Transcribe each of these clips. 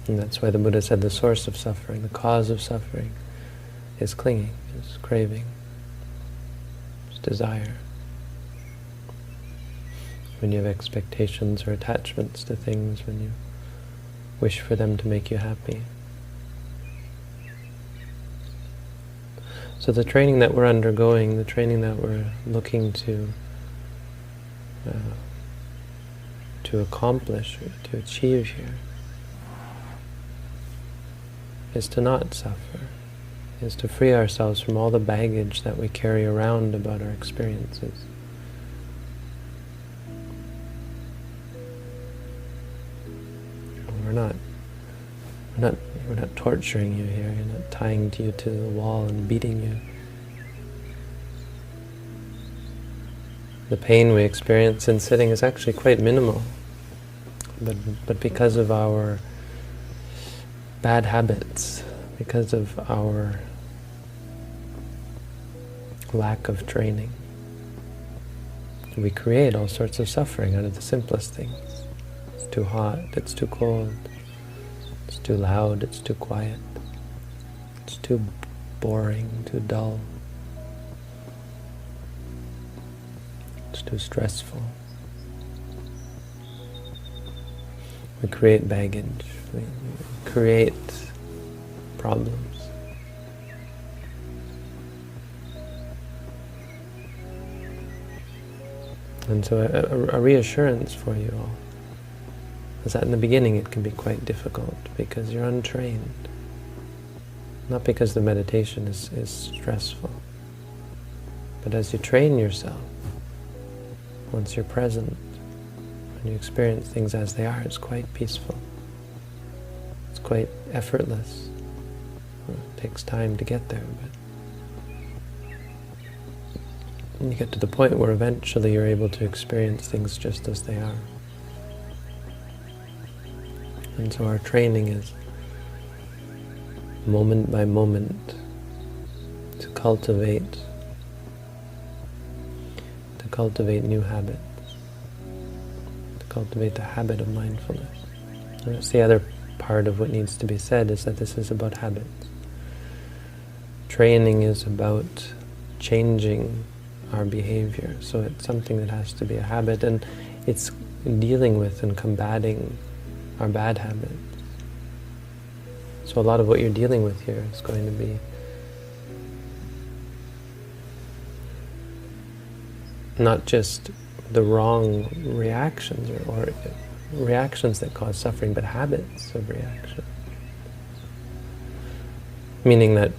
And that's why the Buddha said the source of suffering, the cause of suffering, is clinging, is craving, is desire. When you have expectations or attachments to things, when you wish for them to make you happy. So the training that we're undergoing, the training that we're looking to accomplish, or to achieve here, is to not suffer, is to free ourselves from all the baggage that we carry around about our experiences. We're not torturing you here. You're not tying you to the wall and beating you. The pain we experience in sitting is actually quite minimal, but because of our bad habits, because of our lack of training, we create all sorts of suffering out of the simplest things. It's too hot, it's too cold, it's too loud, it's too quiet, it's too boring, too dull, it's too stressful. We create baggage, we create problems. And so a reassurance for you all is that in the beginning it can be quite difficult because you're untrained. Not because the meditation is stressful, but as you train yourself, once you're present, when you experience things as they are, it's quite peaceful. It's quite effortless. Well, it takes time to get there, but you get to the point where eventually you're able to experience things just as they are. And so our training is moment by moment to cultivate new habits, to cultivate the habit of mindfulness. And that's the other part of what needs to be said, is that this is about habits. Training is about changing our behavior, so it's something that has to be a habit, and it's dealing with and combating our bad habits. So a lot of what you're dealing with here is going to be not just the wrong reactions or reactions that cause suffering, but habits of reaction. Meaning that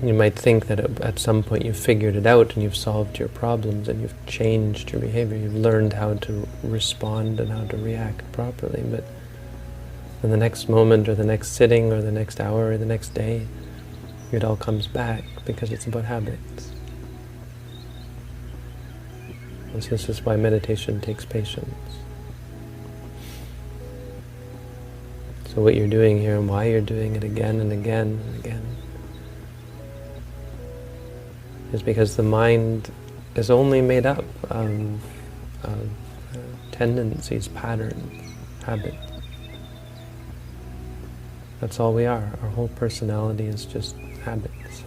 you might think that at some point you've figured it out and you've solved your problems and you've changed your behavior, you've learned how to respond and how to react properly, but in the next moment or the next sitting or the next hour or the next day, it all comes back because it's about habits. And so this is why meditation takes patience. So what you're doing here and why you're doing it again and again and again is because the mind is only made up of tendencies, patterns, habits. That's all we are. Our whole personality is just habits,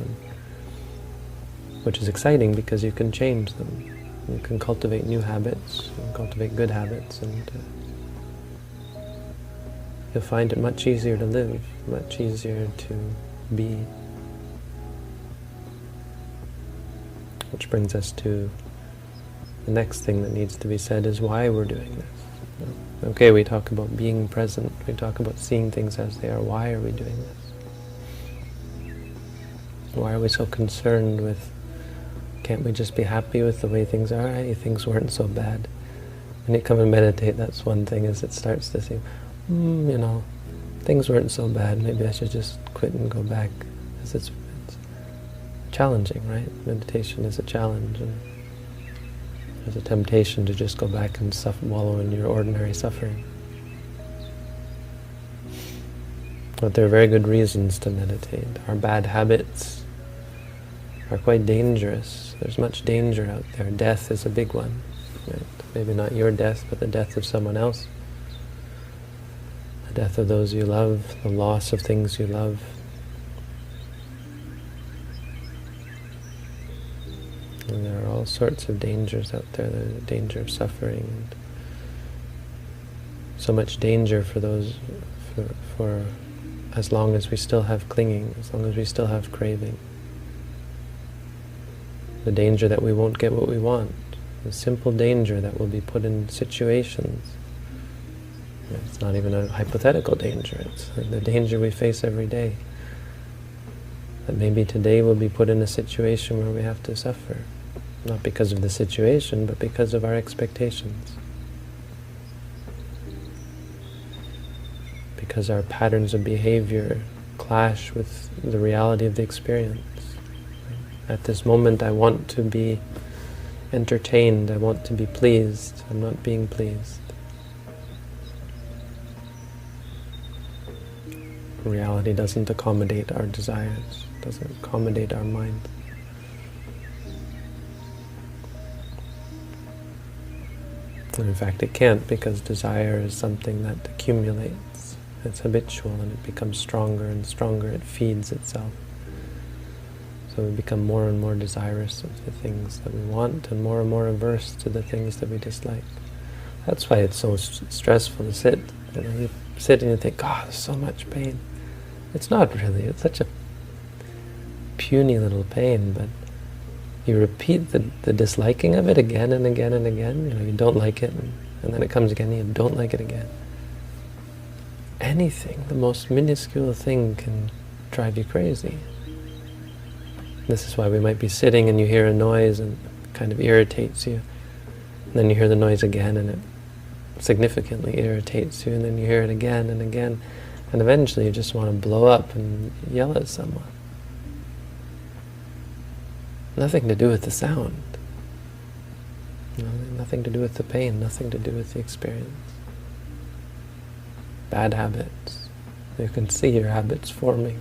which is exciting because you can change them. You can cultivate new habits, you can cultivate good habits, and you'll find it much easier to live, much easier to be. Which brings us to the next thing that needs to be said, is why we're doing this. Okay, we talk about being present, we talk about seeing things as they are. Why are we doing this? Why are we so concerned with, can't we just be happy with the way things are? Hey, things weren't so bad. When you come and meditate, that's one thing, is it starts to seem, things weren't so bad, maybe I should just quit and go back. Because it's challenging, right? Meditation is a challenge, and there's a temptation to just go back and wallow in your ordinary suffering. But there are very good reasons to meditate. Our bad habits are quite dangerous. There's much danger out there. Death is a big one. Right? Maybe not your death, but the death of someone else. the death of those you love, the loss of things you love. And there are all sorts of dangers out there. There's the danger of suffering, and so much danger for those, for as long as we still have clinging, as long as we still have craving. The danger that we won't get what we want. The simple danger that we'll be put in situations. It's not even a hypothetical danger. It's the danger we face every day. That maybe today we'll be put in a situation where we have to suffer. Not because of the situation, but because of our expectations. Because our patterns of behavior clash with the reality of the experience. At this moment I want to be entertained, I want to be pleased, I'm not being pleased. Reality doesn't accommodate our desires, doesn't accommodate our mind. And in fact it can't, because desire is something that accumulates. It's habitual and it becomes stronger and stronger, it feeds itself. So we become more and more desirous of the things that we want and more averse to the things that we dislike. That's why it's so stressful to sit. You sit and you think, God, there's so much pain. It's not really. It's such a puny little pain, but you repeat the disliking of it again and again and again. You don't like it, and then it comes again, and you don't like it again. Anything, the most minuscule thing can drive you crazy. This is why we might be sitting and you hear a noise and it kind of irritates you. And then you hear the noise again and it significantly irritates you, and then you hear it again and again. And eventually you just want to blow up and yell at someone. Nothing to do with the sound. Nothing to do with the pain, nothing to do with the experience. Bad habits. You can see your habits forming.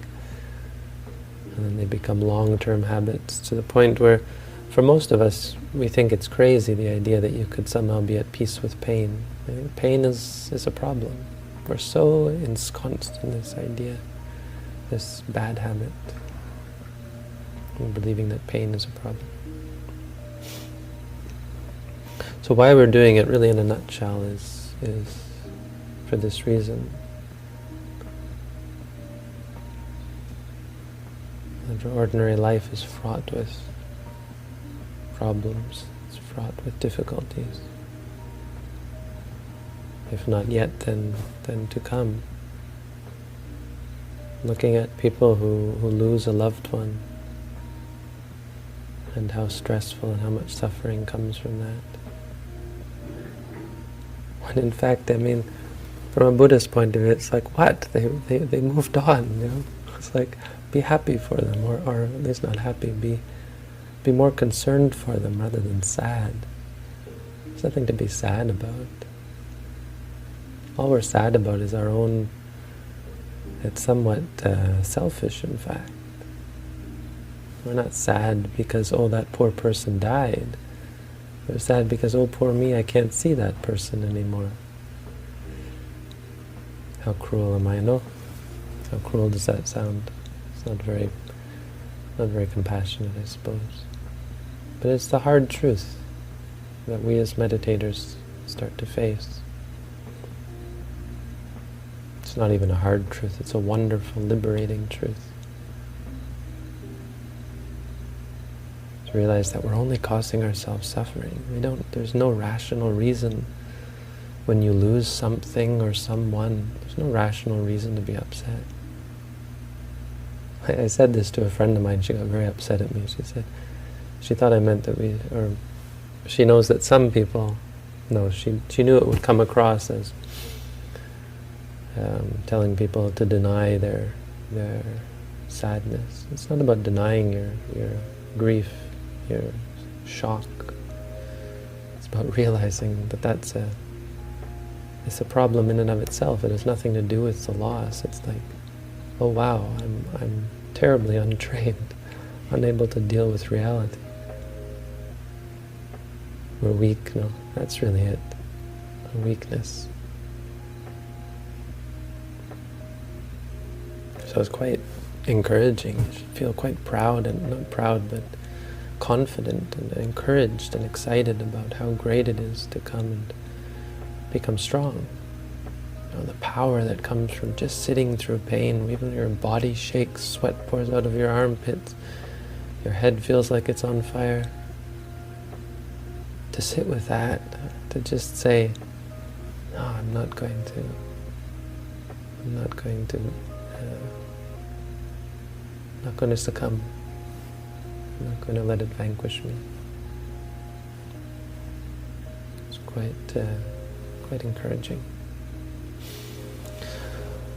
And then they become long-term habits, to the point where, for most of us, we think it's crazy, the idea that you could somehow be at peace with pain. Pain is a problem. We're so ensconced in this idea, this bad habit, and believing that pain is a problem. So why we're doing it, really in a nutshell, is for this reason. Ordinary life is fraught with problems, it's fraught with difficulties. If not yet, then to come. Looking at people who lose a loved one, and how stressful and how much suffering comes from that. When in fact, from a Buddhist point of view, it's like, what? They moved on, It's like, be happy for them, or at least not happy, be more concerned for them rather than sad. There's nothing to be sad about. All we're sad about is our own, it's somewhat selfish in fact. We're not sad because, oh, that poor person died. We're sad because, oh, poor me, I can't see that person anymore. How cruel am I? No? How cruel does that sound? It's not very compassionate, I suppose. But it's the hard truth that we as meditators start to face. It's not even a hard truth, it's a wonderful, liberating truth. To realize that we're only causing ourselves suffering. There's no rational reason when you lose something or someone. There's no rational reason to be upset. I said this to a friend of mine, she got very upset at me. She said, she thought I meant that she knows that some people, she knew it would come across as telling people to deny their sadness. It's not about denying your grief, your shock. It's about realizing that it's a problem in and of itself. It has nothing to do with the loss. It's like, oh wow, I'm terribly untrained, unable to deal with reality. We're weak, no, that's really it. A weakness. So it's quite encouraging. You should feel quite proud, and not proud, but confident and encouraged and excited about how great it is to come and become strong. You know, the power that comes from just sitting through pain. Even your body shakes, sweat pours out of your armpits, your head feels like it's on fire. To sit with that, to just say, no, I'm not going to succumb. I'm not going to let it vanquish me. It's quite encouraging.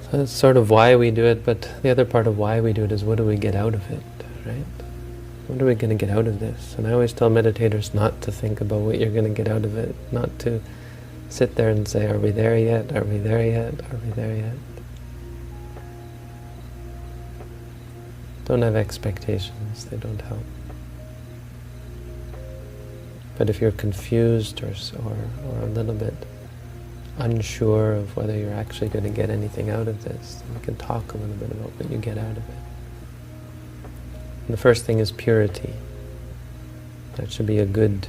So that's sort of why we do it, but the other part of why we do it is what do we get out of it, right? What are we going to get out of this? And I always tell meditators not to think about what you're going to get out of it, not to sit there and say, are we there yet? Are we there yet? Are we there yet? Don't have expectations, they don't help. But if you're confused or a little bit unsure of whether you're actually going to get anything out of this, then we can talk a little bit about what you get out of it. And the first thing is purity. That should be a good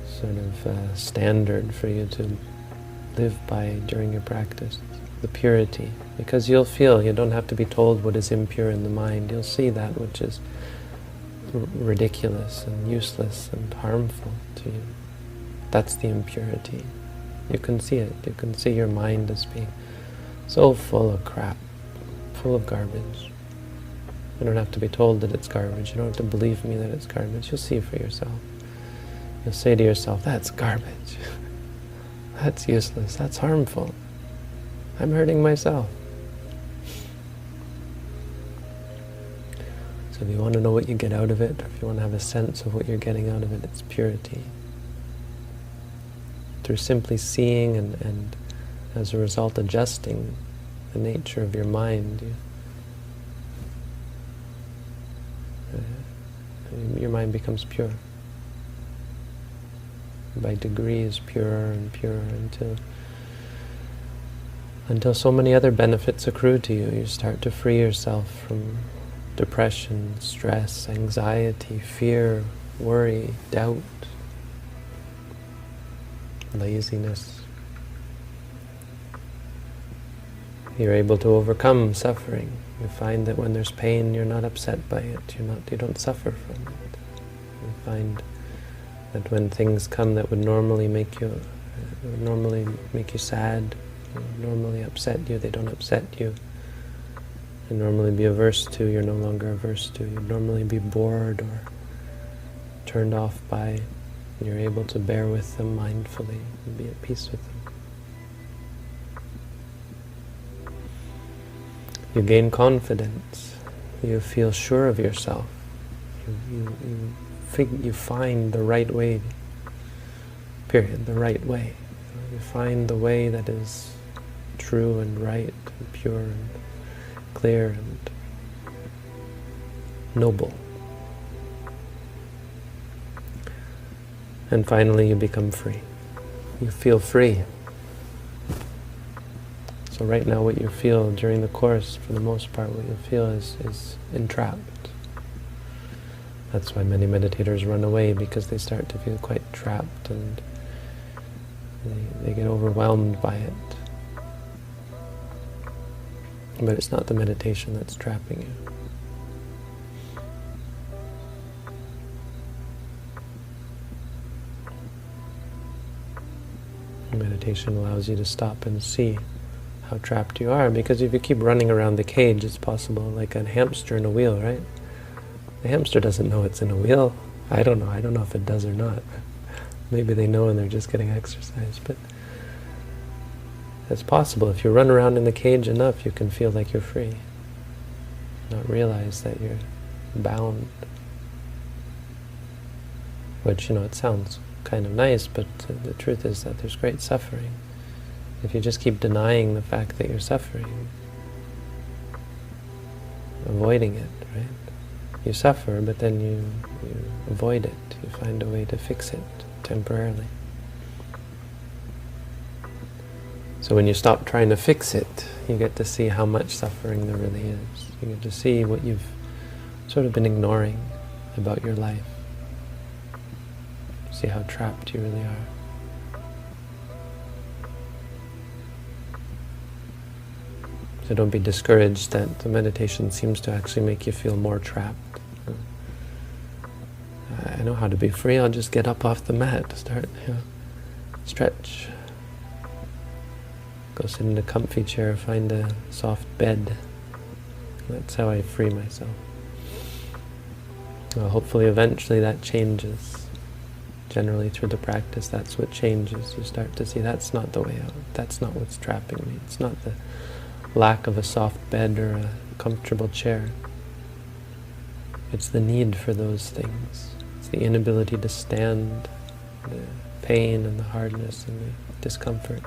sort of standard for you to live by during your practice. The purity. Because you'll feel, you don't have to be told what is impure in the mind. You'll see that which is ridiculous and useless and harmful to you. That's the impurity. You can see it. You can see your mind as being so full of crap, full of garbage. You don't have to be told that it's garbage. You don't have to believe me that it's garbage. You'll see for yourself. You'll say to yourself, that's garbage. That's useless. That's harmful. I'm hurting myself. So if you want to know what you get out of it, or if you want to have a sense of what you're getting out of it, it's purity. Through simply seeing and as a result adjusting the nature of your mind, your mind becomes pure. By degrees, purer and purer until so many other benefits accrue to you. You start to free yourself from depression, stress, anxiety, fear, worry, doubt, laziness. You're able to overcome suffering. You find that when there's pain, you're not upset by it. You don't suffer from it. You find that when things come that would normally make you sad, normally upset you, they don't upset you. And normally be averse to, you're no longer averse to. You'd normally be bored or turned off by. You're able to bear with them mindfully and be at peace with them. You gain confidence. You feel sure of yourself. You find the right way. Period. The right way. You find the way that is true and right and pure and clear and noble. And finally you become free. You feel free. So right now what you feel during the course, for the most part, what you feel is entrapped. That's why many meditators run away, because they start to feel quite trapped and they get overwhelmed by it. But it's not the meditation that's trapping you. Meditation allows you to stop and see how trapped you are, because if you keep running around the cage, it's possible, like a hamster in a wheel, right? The hamster doesn't know it's in a wheel. I don't know if it does or not. Maybe they know and they're just getting exercise, but it's possible. If you run around in the cage enough, you can feel like you're free. Not realize that you're bound. Which, it sounds kind of nice, but the truth is that there's great suffering. If you just keep denying the fact that you're suffering, avoiding it, right? You suffer, but then you avoid it. You find a way to fix it temporarily. So when you stop trying to fix it, you get to see how much suffering there really is. You get to see what you've sort of been ignoring about your life. See how trapped you really are. So don't be discouraged that the meditation seems to actually make you feel more trapped. I know how to be free, I'll just get up off the mat, start, stretch. Go sit in a comfy chair, find a soft bed. That's how I free myself. Well, hopefully eventually that changes. Generally through the practice, that's what changes. You start to see that's not the way out. That's not what's trapping me. It's not the lack of a soft bed or a comfortable chair. It's the need for those things. It's the inability to stand the pain and the hardness and the discomfort.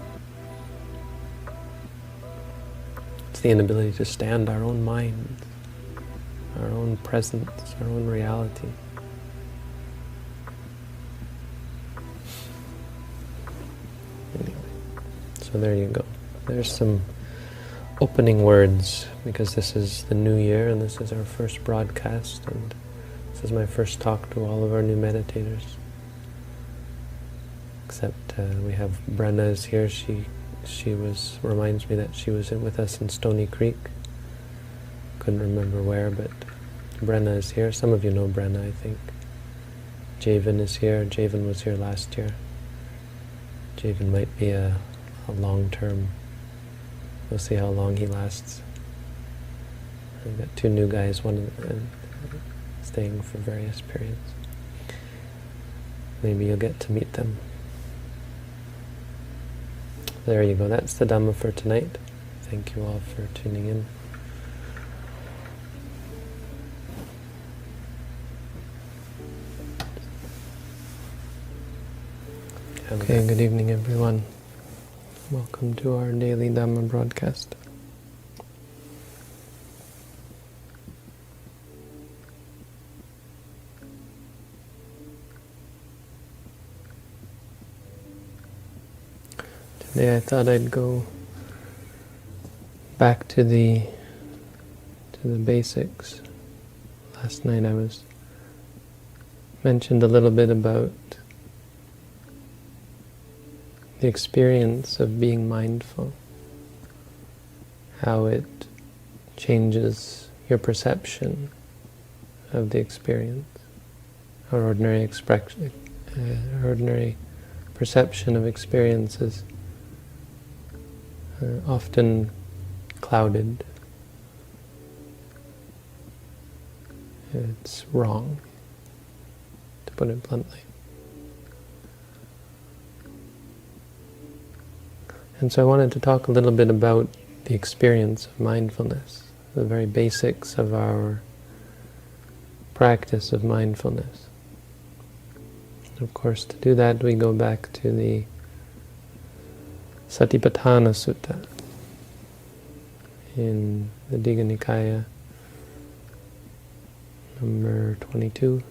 It's the inability to stand our own mind, our own presence, our own reality. Anyway, so there you go. There's some opening words, because this is the new year and this is our first broadcast, and this is my first talk to all of our new meditators. Except we have Brenna is here. She reminds me that she was with us in Stony Creek. Couldn't remember where, but Brenna is here. Some of you know Brenna, I think. Javen is here. Javen was here last year. Javen might be a long-term. We'll see how long he lasts. I've got two new guys, one staying for various periods. Maybe you'll get to meet them. There you go. That's the Dhamma for tonight. Thank you all for tuning in. Okay, good evening everyone. Welcome to our daily Dhamma broadcast. Today I thought I'd go back to the basics. Last night I mentioned a little bit about the experience of being mindful, how it changes your perception of the experience. Our ordinary perception of experience is often clouded. It's wrong, to put it bluntly. And so I wanted to talk a little bit about the experience of mindfulness, the very basics of our practice of mindfulness. Of course, to do that we go back to the Satipatthana Sutta in the Digha Nikaya, number 22,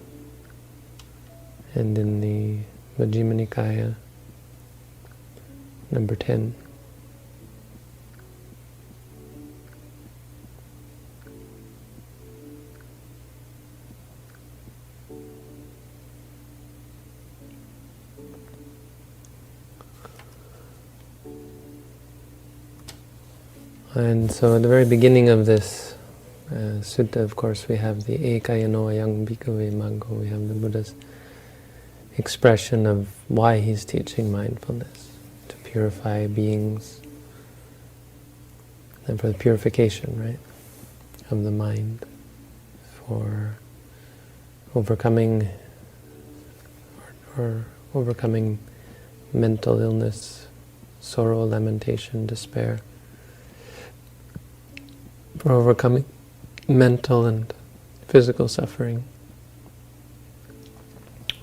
and in the Majjhima Nikaya, number 10. And so at the very beginning of this sutta, of course, we have the Ekayano Ayang Bhikkhave Maggo. We have the Buddha's expression of why he's teaching mindfulness, to purify beings, and for the purification, right, of the mind, for overcoming or overcoming mental illness, sorrow, lamentation, despair, for overcoming mental and physical suffering,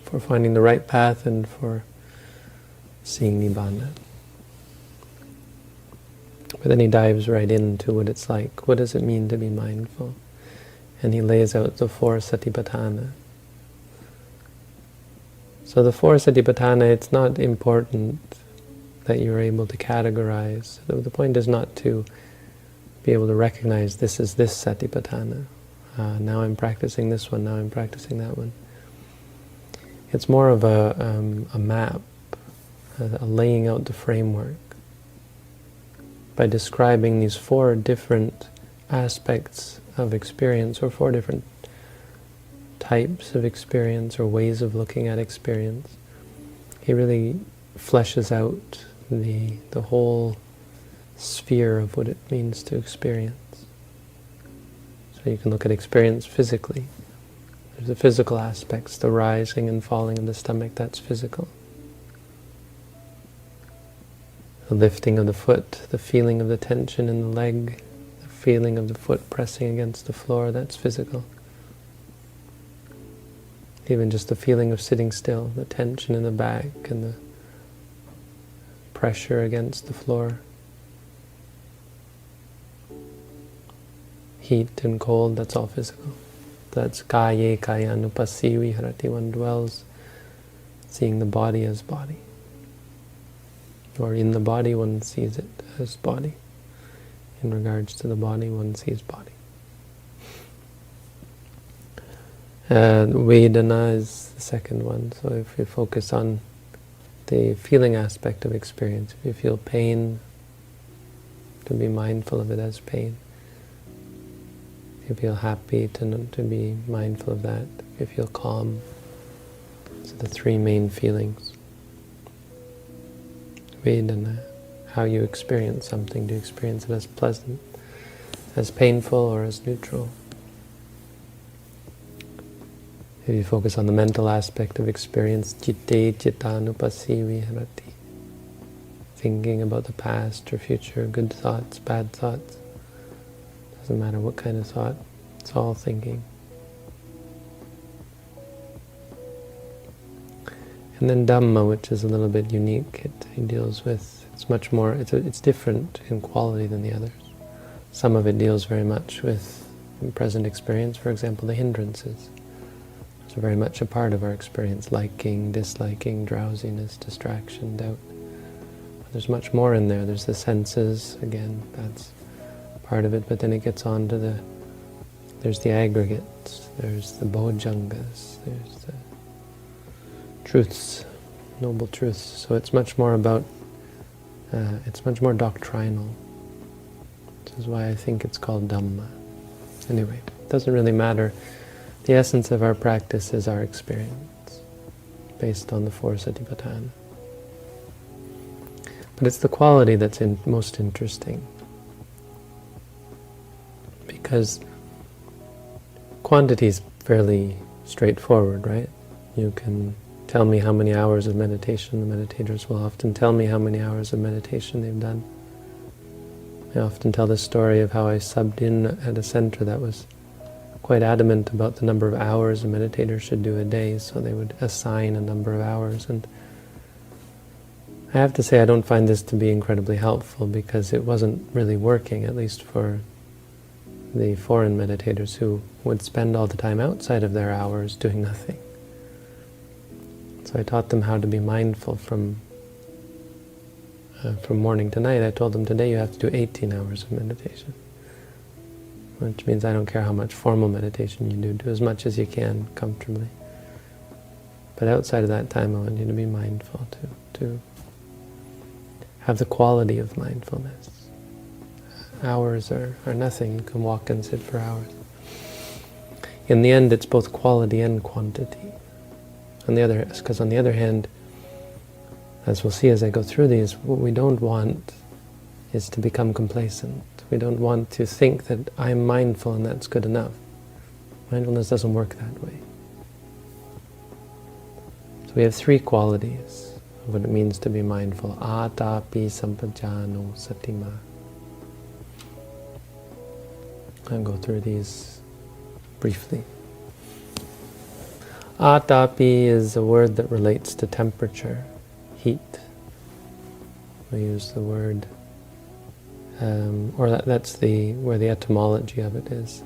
for finding the right path, and for seeing Nibbana. But then he dives right into what it's like. What does it mean to be mindful? And he lays out the four Satipatthana. So the four Satipatthana, it's not important that you're able to categorize. The point is not to be able to recognize this is this satipatthana. Now I'm practicing this one, now I'm practicing that one. It's more of a map, a laying out the framework. By describing these 4 different aspects of experience, or 4 different types of experience, or ways of looking at experience, he really fleshes out the whole sphere of what it means to experience. So you can look at experience physically. There's the physical aspects, the rising and falling of the stomach, that's physical. The lifting of the foot, the feeling of the tension in the leg, the feeling of the foot pressing against the floor, that's physical. Even just the feeling of sitting still, the tension in the back and the pressure against the floor. Heat and cold, that's all physical. That's kaya kayanupassi viharati, one dwells seeing the body as body. Or in the body, one sees it as body. In regards to the body, one sees body. Vedana is the second one. So if you focus on the feeling aspect of experience, if you feel pain, to be mindful of it as pain. If you feel happy, to be mindful of that. If you feel calm. So the 3 main feelings. Vedana, how you experience something. Do you experience it as pleasant, as painful, or as neutral? If you focus on the mental aspect of experience, citte cittanupassi viharati, thinking about the past or future, good thoughts, bad thoughts. Doesn't matter what kind of thought, it's all thinking. And then Dhamma, which is a little bit unique, it deals with, it's much more, it's different in quality than the others. Some of it deals very much with present experience, for example, the hindrances. It's very much a part of our experience, liking, disliking, drowsiness, distraction, doubt. But there's much more in there. There's the senses, again, that's part of it, but then it gets on to there's the aggregates, there's the bojjhangas, there's the truths, noble truths. So it's much more about, it's much more doctrinal. This is why I think it's called Dhamma. Anyway, it doesn't really matter. The essence of our practice is our experience, based on the 4 satipatthana. But it's the quality that's most interesting. Because quantity is fairly straightforward, right? You can tell me how many hours of meditation. The meditators will often tell me how many hours of meditation they've done. I often tell the story of how I subbed in at a center that was quite adamant about the number of hours a meditator should do a day, so they would assign a number of hours. And I have to say I don't find this to be incredibly helpful, because it wasn't really working, at least for the foreign meditators who would spend all the time outside of their hours doing nothing. So I taught them how to be mindful from morning to night. I told them, today you have to do 18 hours of meditation. Which means I don't care how much formal meditation you do as much as you can comfortably. But outside of that time, I want you to be mindful, to have the quality of mindfulness. Hours are nothing. You can walk and sit for hours. In the end, it's both quality and quantity. Because on the other hand, as we'll see as I go through these, what we don't want is to become complacent. We don't want to think that I'm mindful and that's good enough. Mindfulness doesn't work that way. So we have 3 qualities of what it means to be mindful. Atapi sampajano satima. I'll go through these briefly. Atapi is a word that relates to temperature, heat. We use the word, that's where the etymology of it is.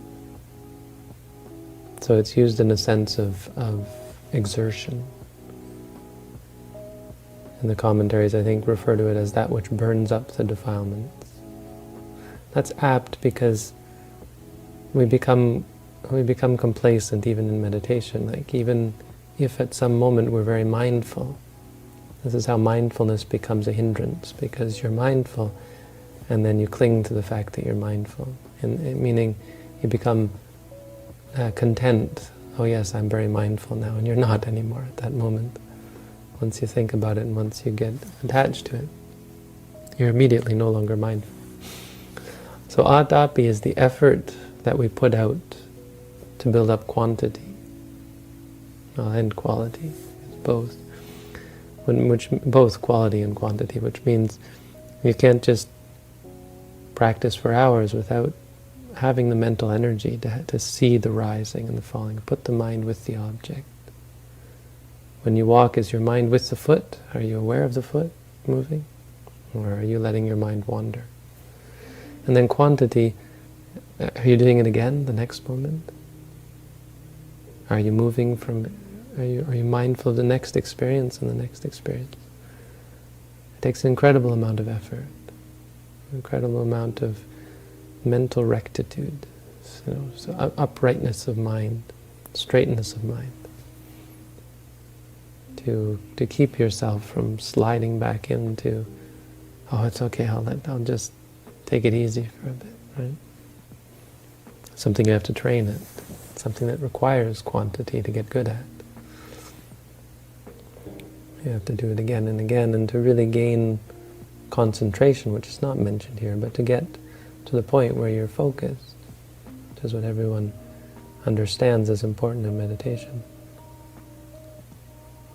So it's used in a sense of exertion. And the commentaries, I think, refer to it as that which burns up the defilements. That's apt because we become complacent even in meditation. Like even if at some moment we're very mindful, this is how mindfulness becomes a hindrance, because you're mindful and then you cling to the fact that you're mindful. Meaning you become content. Oh yes, I'm very mindful now, and you're not anymore at that moment. Once you think about it and once you get attached to it, you're immediately no longer mindful. So atapi is the effort that we put out to build up quantity and quality, both. Both quality and quantity, which means you can't just practice for hours without having the mental energy to see the rising and the falling. Put the mind with the object. When you walk, is your mind with the foot? Are you aware of the foot moving? Or are you letting your mind wander? And then quantity, are you doing it again the next moment? Are you moving from, are you mindful of the next experience and the next experience? It takes an incredible amount of effort, an incredible amount of mental rectitude, so uprightness of mind, straightness of mind, to keep yourself from sliding back into, oh, it's okay, I'll just take it easy for a bit, right? Something you have to train at, something that requires quantity to get good at. You have to do it again and again, and to really gain concentration, which is not mentioned here, but to get to the point where you're focused, which is what everyone understands is important in meditation.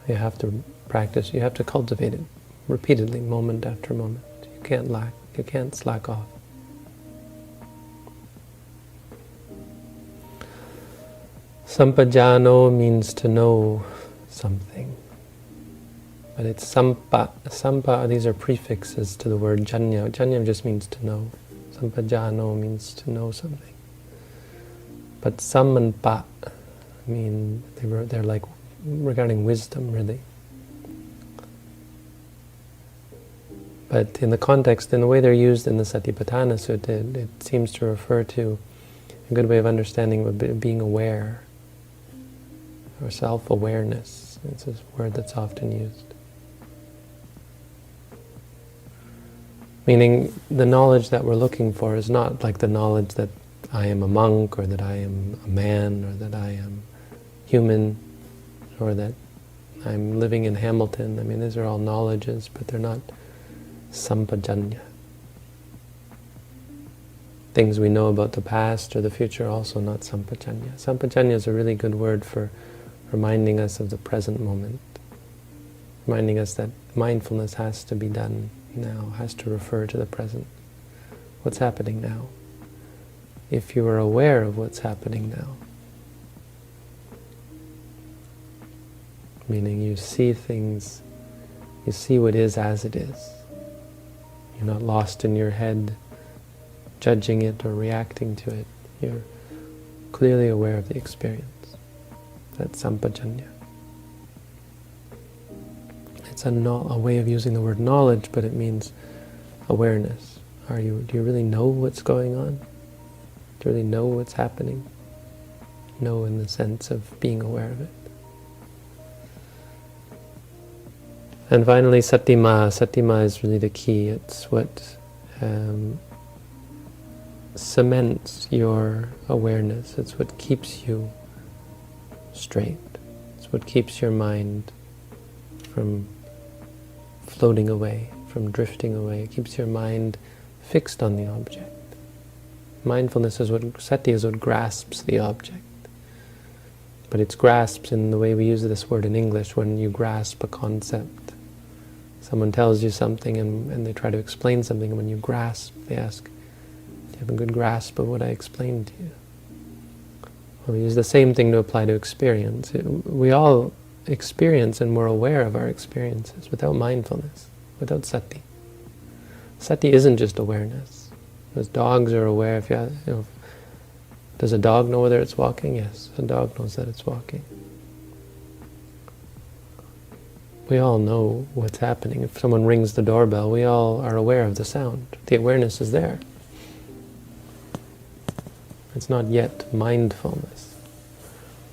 You have to practice, you have to cultivate it repeatedly, moment after moment. You can't slack off. Sampajano means to know something. But it's sampa. Sampa, these are prefixes to the word janya. Janya just means to know. Sampajano means to know something. But sam and pa mean, they're like regarding wisdom, really. But in the context, in the way they're used in the Satipatthana Sutta, it seems to refer to, a good way of understanding would be being aware, or self-awareness. It's a word that's often used. Meaning, the knowledge that we're looking for is not like the knowledge that I am a monk, or that I am a man, or that I am human, or that I'm living in Hamilton. I mean, these are all knowledges, but they're not sampajanya. Things we know about the past or the future are also not sampajanya. Sampajanya is a really good word for reminding us of the present moment, reminding us that mindfulness has to be done now, has to refer to the present. What's happening now? If you are aware of what's happening now, meaning you see things, you see what is as it is. You're not lost in your head, judging it or reacting to it. You're clearly aware of the experience. That's sampajanya. It's a way of using the word knowledge, but it means awareness. Do you really know what's going on? Do you really know what's happening? Know in the sense of being aware of it. And finally, satima. Satima is really the key. It's what cements your awareness. It's what keeps you straight. It's what keeps your mind from floating away, from drifting away. It keeps your mind fixed on the object. Mindfulness is what, sati is what grasps the object. But it's grasped in the way we use this word in English, when you grasp a concept. Someone tells you something and they try to explain something, and when you grasp, they ask, do you have a good grasp of what I explained to you? Well, we use the same thing to apply to experience. We all experience and we're aware of our experiences without mindfulness, without sati. Sati isn't just awareness. As dogs are aware, does a dog know whether it's walking? Yes, a dog knows that it's walking. We all know what's happening. If someone rings the doorbell, we all are aware of the sound. The awareness is there. It's not yet mindfulness.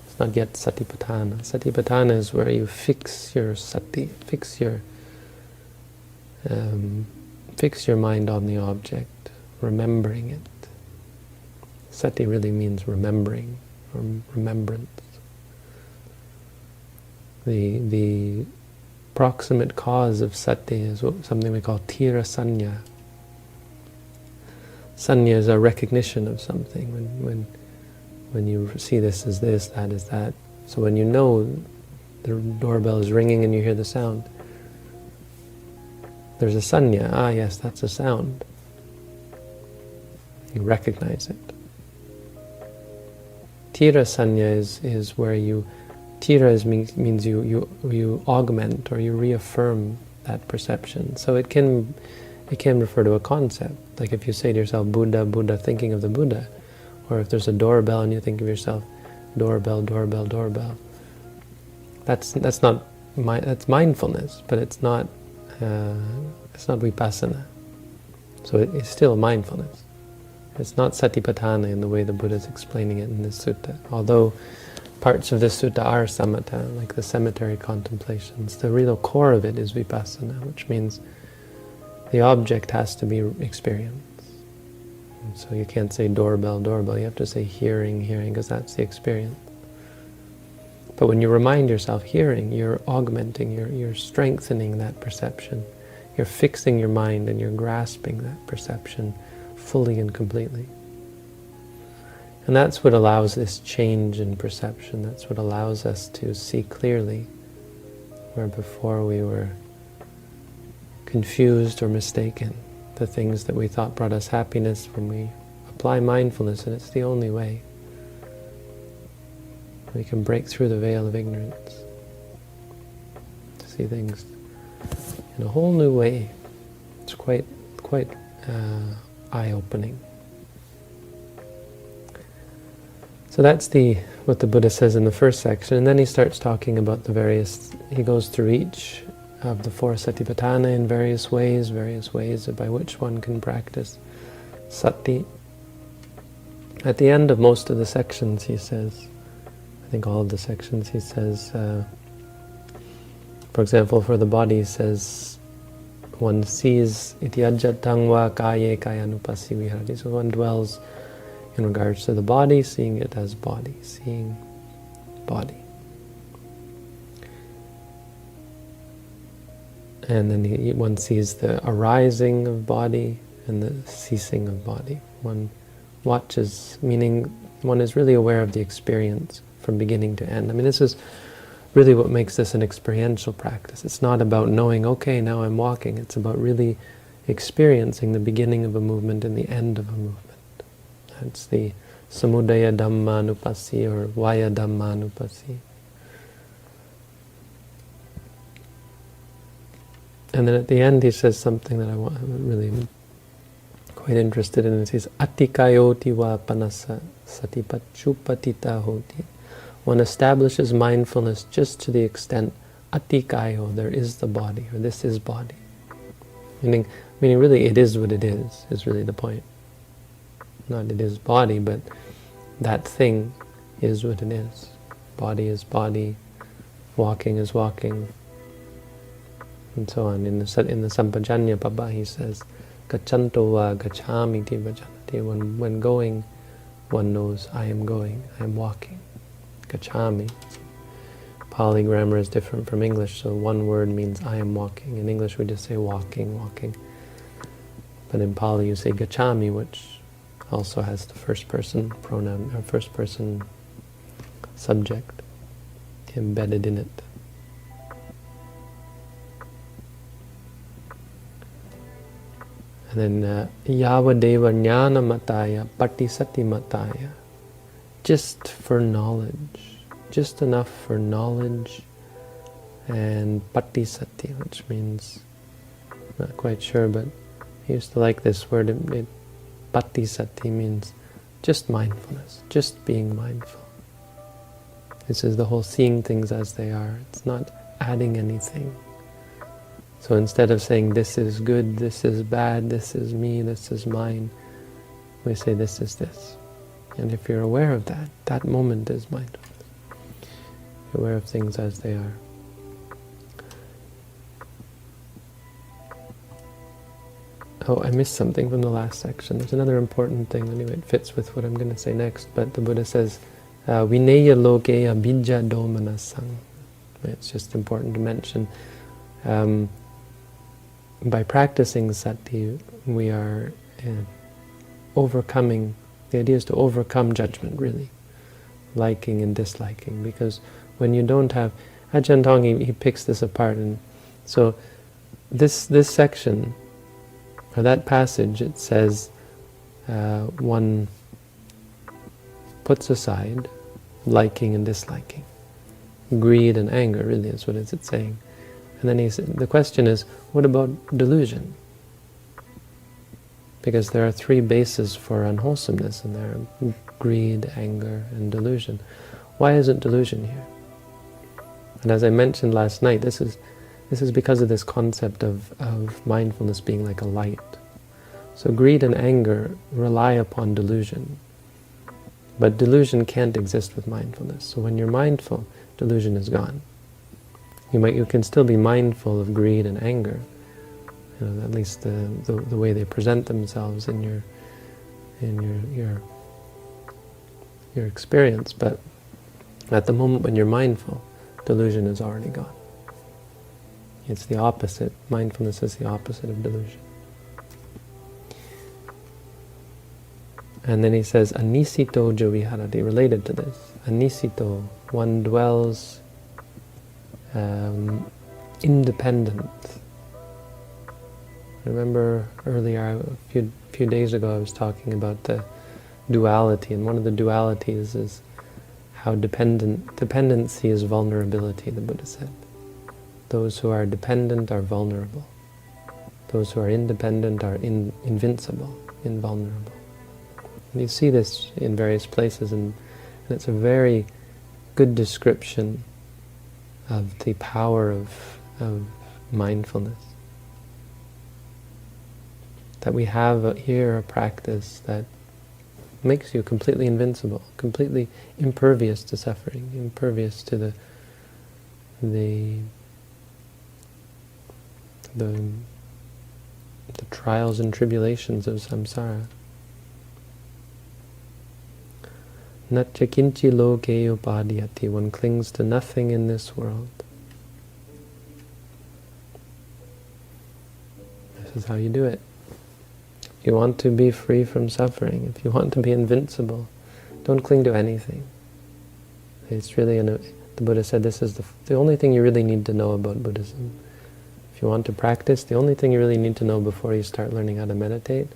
It's not yet satipatthana. Satipatthana is where you fix your sati, fix your mind on the object, remembering it. Sati really means remembering, or remembrance. The proximate cause of sati is something we call tira sanya. Sanya is a recognition of something. When you see this as this, that is that. So when you know the doorbell is ringing and you hear the sound, there's a sanya. Ah, yes, that's a sound. You recognize it. Tira sanya is where you... Tira means you augment or you reaffirm that perception. So it can refer to a concept. Like if you say to yourself, Buddha, Buddha, thinking of the Buddha. Or if there's a doorbell and you think of yourself, doorbell, doorbell, doorbell. That's mindfulness, but it's not vipassana. So it's still mindfulness. It's not satipatthana in the way the Buddha is explaining it in this sutta. Although parts of this sutta are samatha, like the cemetery contemplations. The real core of it is vipassana, which means the object has to be experienced. And so you can't say doorbell, doorbell. You have to say hearing, hearing, because that's the experience. But when you remind yourself hearing, you're augmenting, you're strengthening that perception. You're fixing your mind and you're grasping that perception fully and completely. And that's what allows this change in perception. That's what allows us to see clearly, where before we were confused or mistaken. The things that we thought brought us happiness, when we apply mindfulness, and it's the only way, we can break through the veil of ignorance, to see things in a whole new way. It's quite eye-opening. So that's what the Buddha says in the first section, and then he starts talking about he goes through each of the four satipatthana in various ways by which one can practice sati. At the end of most of the sections he says, I think all of the sections he says, for example, for the body he says, one sees iti ajjatang va kaye kayanupassi viharati. So one dwells in regards to the body, seeing it as body, seeing body. And then one sees the arising of body and the ceasing of body. One watches, meaning one is really aware of the experience from beginning to end. I mean, this is really what makes this an experiential practice. It's not about knowing, okay, now I'm walking. It's about really experiencing the beginning of a movement and the end of a movement. That's the samudaya dhammanupassi or vaya dhammanupassi. And then at the end he says something that I'm really quite interested in. He says, Atikayoti va panasa satipachupatita hoti. One establishes mindfulness just to the extent atikayo, there is the body, or this is body. Meaning really it is what it is really the point. Not it is body, but that thing is what it is. Body is body, walking is walking, and so on. In the Sampajanya Pabba he says, Gachanto va gacchami ti bhajanati. When going, one knows, I am going, I am walking. Gacchami. Pali grammar is different from English, so one word means I am walking. In English we just say walking, walking. But in Pali you say gacchami, which also has the first person pronoun, or first person subject embedded in it. And then Yavadeva Jnana Mataya Patisati Mataya. Just for knowledge. Just enough for knowledge and Patisati, which means, not quite sure, but I used to like this word. Patisati means just mindfulness, just being mindful. This is the whole seeing things as they are. It's not adding anything. So instead of saying this is good, this is bad, this is me, this is mine, we say this is this. And if you're aware of that, that moment is mindfulness. You're aware of things as they are. Oh, I missed something from the last section. There's another important thing. Anyway, it fits with what I'm going to say next. But the Buddha says, Vineya lokeya bija domanasang. It's just important to mention. By practicing sati, we are overcoming. The idea is to overcome judgment, really. Liking and disliking. Because when you don't have... Ajahn Tong, he picks this apart. And so this section... For that passage, it says one puts aside liking and disliking. Greed and anger, really, is what it's saying. And then the question is, what about delusion? Because there are three bases for unwholesomeness in there: greed, anger, and delusion. Why isn't delusion here? And as I mentioned last night, this is because of this concept of mindfulness being like a light. So greed and anger rely upon delusion. But delusion can't exist with mindfulness. So when you're mindful, delusion is gone. You can still be mindful of greed and anger, at least the way they present themselves in your experience. But at the moment when you're mindful, delusion is already gone. It's the opposite. Mindfulness is the opposite of delusion. And then he says, anisito joviharati, related to this. Anisito, one dwells independent. Remember earlier, a few days ago, I was talking about the duality, and one of the dualities is how dependency is vulnerability, the Buddha said. Those who are dependent are vulnerable. Those who are independent are invincible, invulnerable. And you see this in various places, and it's a very good description of the power of mindfulness. That we have here a practice that makes you completely invincible, completely impervious to suffering, impervious to the trials and tribulations of samsara. Natya kinchi loke upadhyati, one clings to nothing in this world. This is how you do it. If you want to be free from suffering, if you want to be invincible, don't cling to anything. It's really, the Buddha said this is the only thing you really need to know about Buddhism. If you want to practice, the only thing you really need to know before you start learning how to meditate,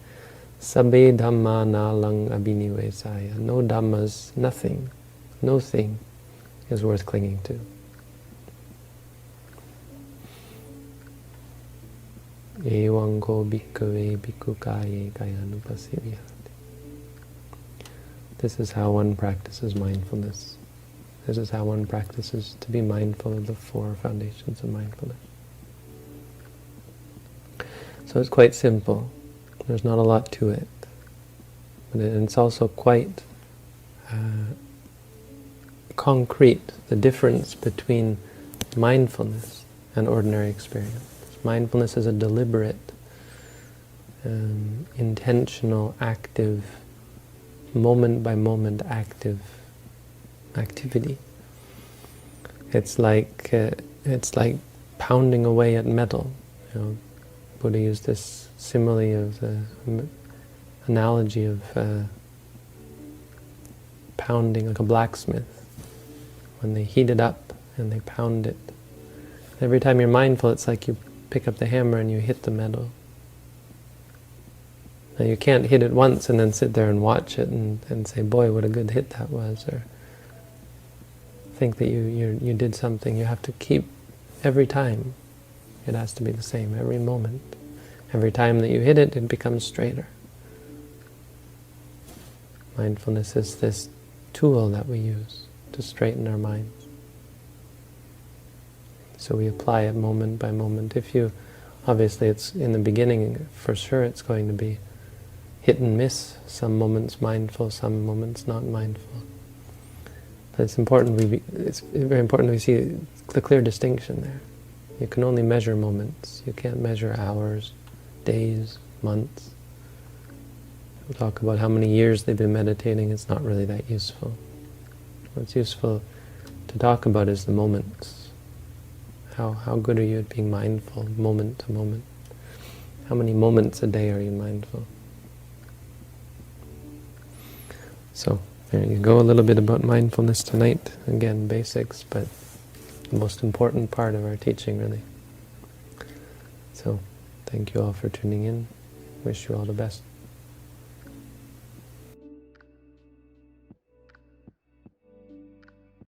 sabbe dhamma na lang abhinivesaya. No dhammas, nothing, no thing is worth clinging to. Evaṁ ko bhikkhave bhikkhu kāye kāyanupassi vihārati. This is how one practices mindfulness. This is how one practices to be mindful of the four foundations of mindfulness. So it's quite simple. There's not a lot to it. But it's also quite concrete, the difference between mindfulness and ordinary experience. Mindfulness is a deliberate, intentional, active, moment-by-moment active activity. It's like pounding away at metal. Buddha used this simile of the analogy of pounding, like a blacksmith. When they heat it up and they pound it. Every time you're mindful, it's like you pick up the hammer and you hit the metal. Now you can't hit it once and then sit there and watch it and say, boy, what a good hit that was, or think that you did something. You have to keep, every time, it has to be the same, every moment. Every time that you hit it, it becomes straighter. Mindfulness is this tool that we use to straighten our minds. So we apply it moment by moment. Obviously it's in the beginning, for sure it's going to be hit and miss, some moments mindful, some moments not mindful. But it's very important we see the clear distinction there. You can only measure moments. You can't measure hours, days, months. We'll talk about how many years they've been meditating. It's not really that useful. What's useful to talk about is the moments. How good are you at being mindful, moment to moment? How many moments a day are you mindful? So, there you go, a little bit about mindfulness tonight. Again, basics, but the most important part of our teaching, really. So, thank you all for tuning in. Wish you all the best.